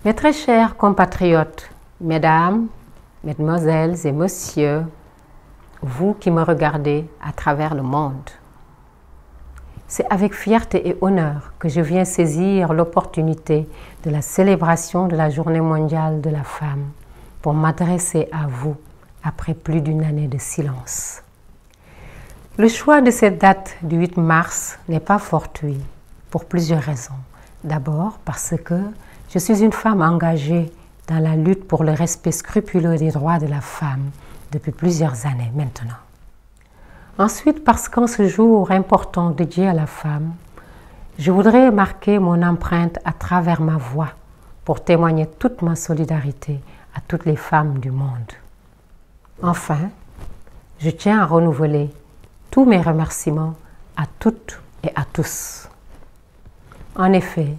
Mes très chers compatriotes, mesdames, mesdemoiselles et messieurs, vous qui me regardez à travers le monde, c'est avec fierté et honneur que je viens saisir l'opportunité de la célébration de la Journée mondiale de la femme pour m'adresser à vous après plus d'une année de silence. Le choix de cette date du 8 mars n'est pas fortuit pour plusieurs raisons. D'abord parce que je suis une femme engagée dans la lutte pour le respect scrupuleux des droits de la femme depuis plusieurs années maintenant. Ensuite, parce qu'en ce jour important dédié à la femme, je voudrais marquer mon empreinte à travers ma voix pour témoigner toute ma solidarité à toutes les femmes du monde. Enfin, je tiens à renouveler tous mes remerciements à toutes et à tous. En effet,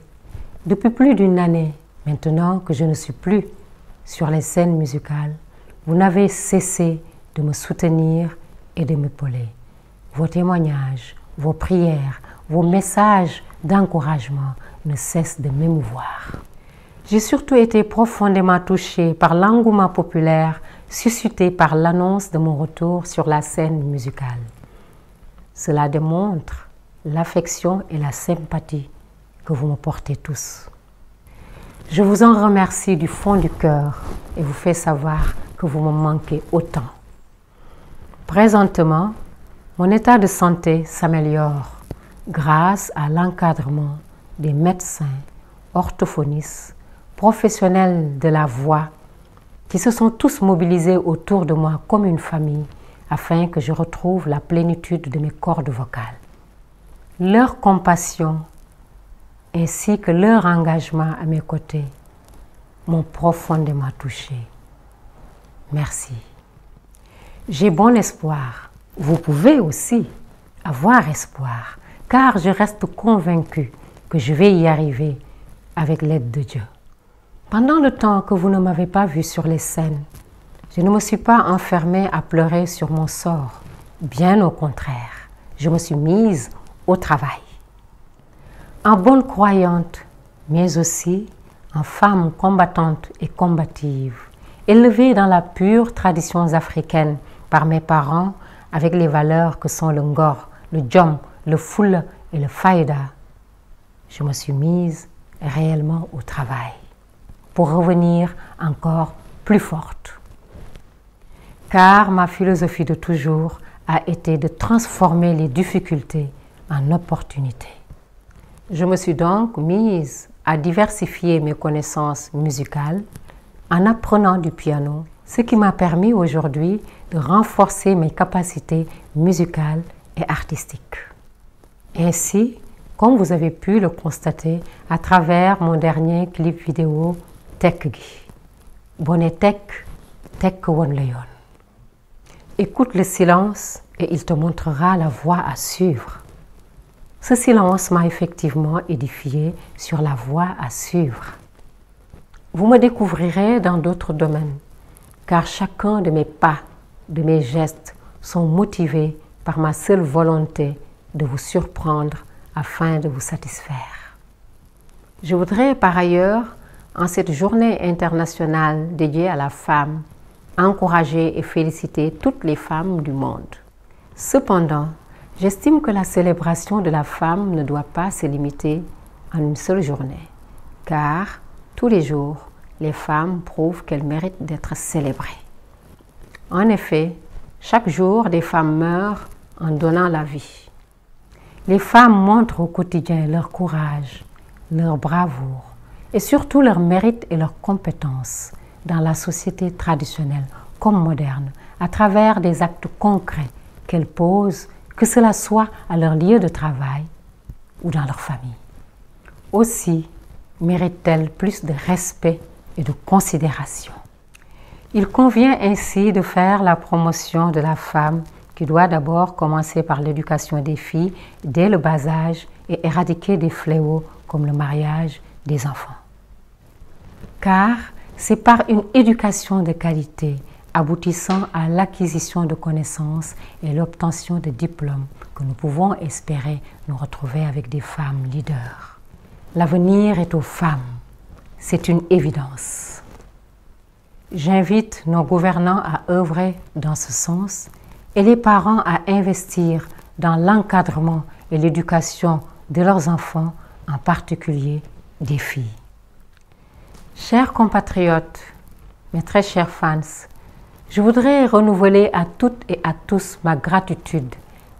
depuis plus d'une année maintenant que je ne suis plus sur les scènes musicales, vous n'avez cessé de me soutenir et de m'épauler. Vos témoignages, vos prières, vos messages d'encouragement ne cessent de m'émouvoir. J'ai surtout été profondément touchée par l'engouement populaire suscité par l'annonce de mon retour sur la scène musicale. Cela démontre l'affection et la sympathie que vous me portez tous. Je vous en remercie du fond du cœur et vous fais savoir que vous me manquez autant. Présentement, mon état de santé s'améliore grâce à l'encadrement des médecins, orthophonistes, professionnels de la voix qui se sont tous mobilisés autour de moi comme une famille afin que je retrouve la plénitude de mes cordes vocales. Leur compassion ainsi que leur engagement à mes côtés m'ont profondément touchée. Merci. J'ai bon espoir. Vous pouvez aussi avoir espoir, car je reste convaincue que je vais y arriver avec l'aide de Dieu. Pendant le temps que vous ne m'avez pas vue sur les scènes, je ne me suis pas enfermée à pleurer sur mon sort. Bien au contraire, je me suis mise au travail. En bonne croyante, mais aussi en femme combattante et combative, élevée dans la pure tradition africaine par mes parents avec les valeurs que sont le ngor, le djom, le foula et le faïda, je me suis mise réellement au travail pour revenir encore plus forte. Car ma philosophie de toujours a été de transformer les difficultés en opportunités. Je me suis donc mise à diversifier mes connaissances musicales en apprenant du piano, ce qui m'a permis aujourd'hui de renforcer mes capacités musicales et artistiques. Ainsi, comme vous avez pu le constater à travers mon dernier clip vidéo Tekgi, Bonne Tek, Tek Won Leon. Écoute le silence et il te montrera la voie à suivre. Ce silence m'a effectivement édifié sur la voie à suivre. Vous me découvrirez dans d'autres domaines, car chacun de mes pas, de mes gestes sont motivés par ma seule volonté de vous surprendre afin de vous satisfaire. Je voudrais par ailleurs, en cette journée internationale dédiée à la femme, encourager et féliciter toutes les femmes du monde. Cependant, j'estime que la célébration de la femme ne doit pas se limiter en une seule journée, car tous les jours, les femmes prouvent qu'elles méritent d'être célébrées. En effet, chaque jour, des femmes meurent en donnant la vie. Les femmes montrent au quotidien leur courage, leur bravoure et surtout leur mérite et leurs compétences dans la société traditionnelle comme moderne, à travers des actes concrets qu'elles posent, que cela soit à leur lieu de travail ou dans leur famille. Aussi méritent-elles plus de respect et de considération. Il convient ainsi de faire la promotion de la femme qui doit d'abord commencer par l'éducation des filles dès le bas âge et éradiquer des fléaux comme le mariage des enfants. Car c'est par une éducation de qualité aboutissant à l'acquisition de connaissances et l'obtention de diplômes que nous pouvons espérer nous retrouver avec des femmes leaders. L'avenir est aux femmes. c'est une évidence. J'invite nos gouvernants à œuvrer dans ce sens et les parents à investir dans l'encadrement et l'éducation de leurs enfants, en particulier des filles. Chers compatriotes, mes très chers fans, je voudrais renouveler à toutes et à tous ma gratitude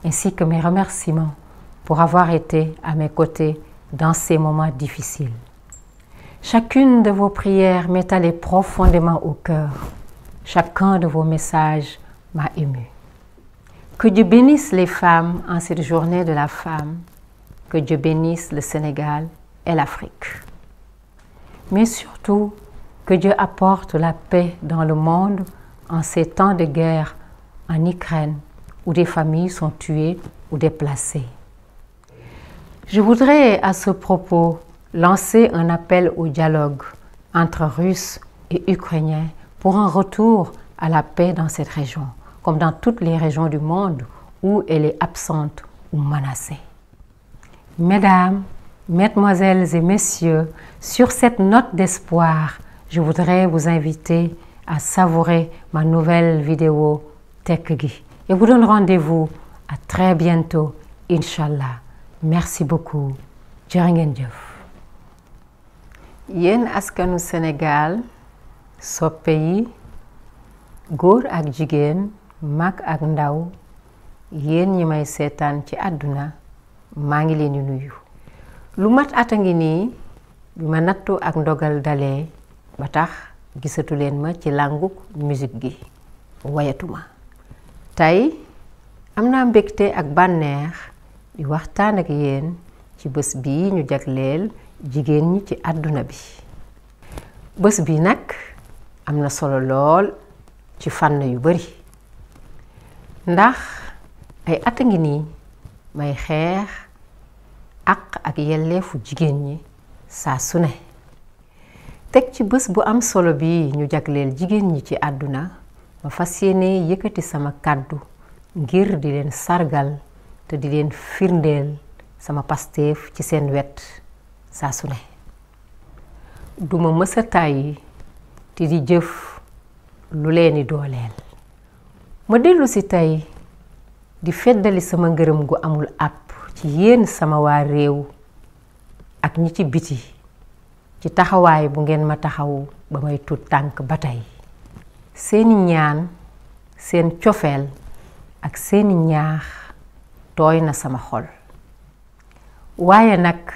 ainsi que mes remerciements pour avoir été à mes côtés dans ces moments difficiles. Chacune de vos prières m'est allée profondément au cœur. Chacun de vos messages m'a ému. Que Dieu bénisse les femmes en cette journée de la femme. Que Dieu bénisse le Sénégal et l'Afrique. Mais surtout, que Dieu apporte la paix dans le monde en ces temps de guerre en Ukraine où des familles sont tuées ou déplacées. Je voudrais à ce propos lancer un appel au dialogue entre Russes et Ukrainiens pour un retour à la paix dans cette région, comme dans toutes les régions du monde où elle est absente ou menacée. Mesdames, mesdemoiselles et messieurs, sur cette note d'espoir, je voudrais vous inviter à savourer ma nouvelle vidéo Tekk Gi et vous donne rendez-vous à très bientôt, Inch'Allah. Merci beaucoup. Jërë ngeen jëf. Yéen askanu Sénégal, soppe yi, góor ak jigéen, mag ak ndaw, yéen ñi may seetaan ci àdduna, maa ngi leen di nuyu. Lu mat at a ngi nii bi ma nattu ak ndogal dalee ba tax gisatu leen ma ci lànguk musique gi wayatuma. Tey am naa mbégte ak bànneex di waxtaan ak yéen ci bés bii ñu jagleel jigéen ñi ci àdduna bi. Bés bi nag am na solo lool ci fànn yu bari ndax ay at a ngi nii may xeex ak yelleefu jigéen ñi saa su ne. Teg ci bés bu am solo bi ñu jagleel jigéen ñi ci àdduna ma fas yéene yëkkati sama kàddu ngir di leen sargal te di leen firndeel sama pasteef ci seen wet saa su ne. Duma mësa tàyyi te di jëf lu leeni dooleel. Ma dellu si tey di feddali sama ngërëm gu amul àpp ci yéen sama waa réew ak ñi ci biti ci taxawaay bu ngeen ma taxawu ba may tuut tànk ba tey. Seeni ñaan, seen cofeel ak seeni ñaax tooy na sama xol. Waaye nag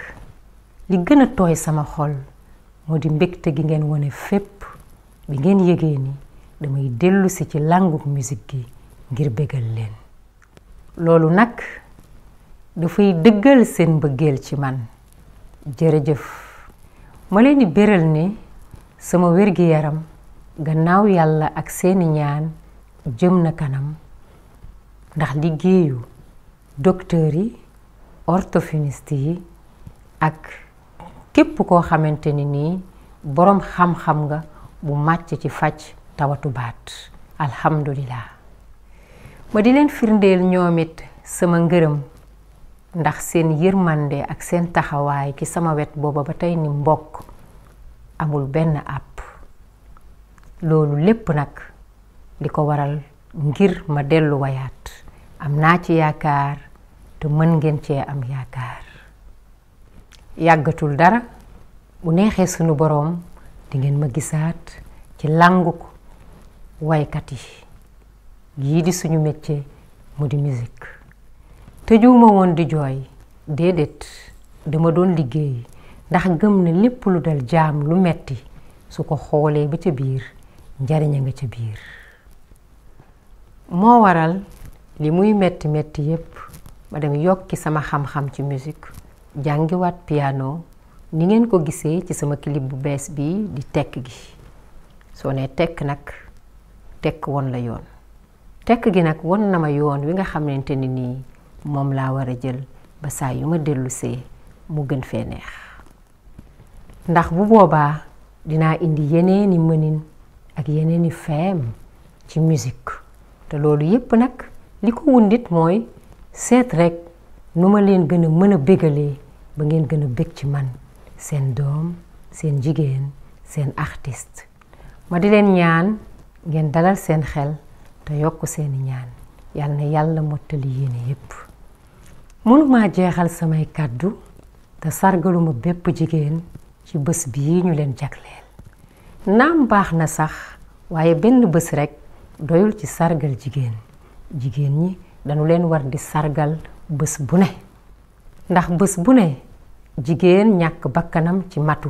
li gën a tooy sama xol moo di mbégte gi ngeen wone fépp bi ngeen yëgee ni damay dellu si ci làngub musique gi ngir bégal leen. Loolu nag dafay dëggal seen mbëggeel ci man. Jërëjëf. Ma leen di béral ni sama wér-gi-yaram gannaaw yàlla ak seeni ñaan jëm na kanam ndax liggéeyu docteur yi, orthophoniste yi ak képp koo xamante ni nii boroom xam-xam nga bu màcc ci faj tawatu baat. Alhamdulillah. Ma di leen firndeel ñoom it sama ngërëm ndax seen yërmande ak seen taxawaay ci sama wet booba ba tey ni mbokk amul benn àpp. Loolu lépp nag li ko waral ngir ma dellu wayaat. Am naa ci yaakaar te mën ngeen cee am yaakaar. Yàggatul dara bu neexee sunu boroom di ngeen ma gisaat ci lànguk waykat yi yii di suñu métier mu di musique. tëjuwuma woon di jooy déedéet dama doon liggéey ndax gëm na lépp lu dal jaam lu metti su ko xoolee ba ca biir njariñ a nga ca biir. moo waral li muy metti metti yépp ma dem yokki sama xam-xam ci musique jàngiwaat piano ni ngeen ko gisee ci sama clip bu bees bi di Tekk Gi. soo nee tekk nag tekk won la yoon. Tekk Gi nag won na ma yoon wi nga xamante ni nii moom laa war a jël ba saa yu ma dellusee mu gën fee neex. ndax bu boobaa dinaa indi yeneeni mënin ak yeneeni feem ci musique. te loolu yépp nag li ko wundit mooy seet rekk nu ma leen gën a mën a bégalee ba ngeen gën a bég ci man seen doom seen jigéen seen artiste. ma di leen ñaan ngeen dalal seen xel te yokk seeni ñaan yal na yàlla mottali yéene yépp. mënuma jeexal samay kàddu te sargaluma bépp jigéen ci bés bii ñu leen jagleel. naam baax na sax waaye benn bés rekk doyul ci sargal jigéen ñi dañu leen war di sargal bés bu ne. ndax bés bu ne jigéen ñàkk bakkanam ci matu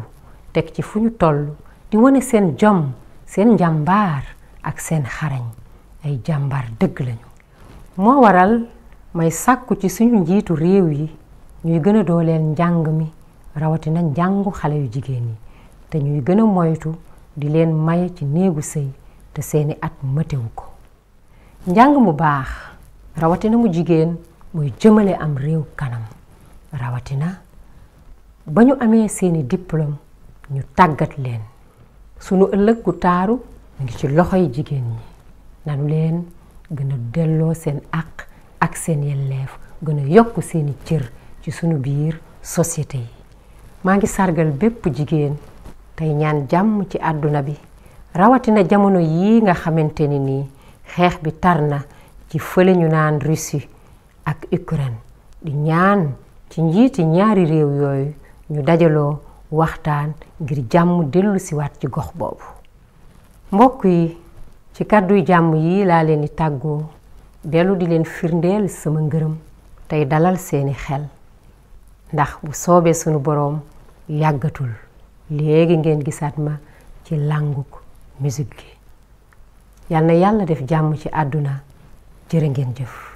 teg ci fu ñu toll di wane seen jom seen njàmbaar ak seen xarañ. ay jàmbaar dëgg lañu. moo waral may sàkku ci suñu njiitu réew yi ñuy gën a dooleel njàng mi rawatina njàngu xale yu jigéen yi te ñuy gën a moytu di leen maye ci néegu sëy te seeni at mëtewu ko. njàng mu baax rawatina mu jigéen muy jëmale am réew kanam rawatina ba ñu amee seeni diplôme ñu tàggat leen. sunu ëllëg gu taaru mu ngi ci loxoy jigéen ñi. nanu leen gën a delloo seen àq ak seen yelleef gën a yokk seeni cër ci sunu biir société yi. maa ngi sargal bépp jigéen tey ñaan jàmm ci àdduna bi rawatina jamono yii nga xamante ni nii xeex bi tar na ci fële ñu naan Russie ak Ukraine. di ñaan ci njiiti ñaari réew yooyu ñu dajaloo waxtaan ngir jàmm dellu siwaat ci gox boobu. mbokk yi ci kàdduy jàmm yi laa leen di tàggoo dellu di leen firndeel sama ngërëm tey dalal seeni xel ndax bu soobee sunu boroom yàggatul léegi ngeen gisaat ma ci lànguk musique gi. yal na yàlla def jàmm ci àdduna jërë ngeen jëf.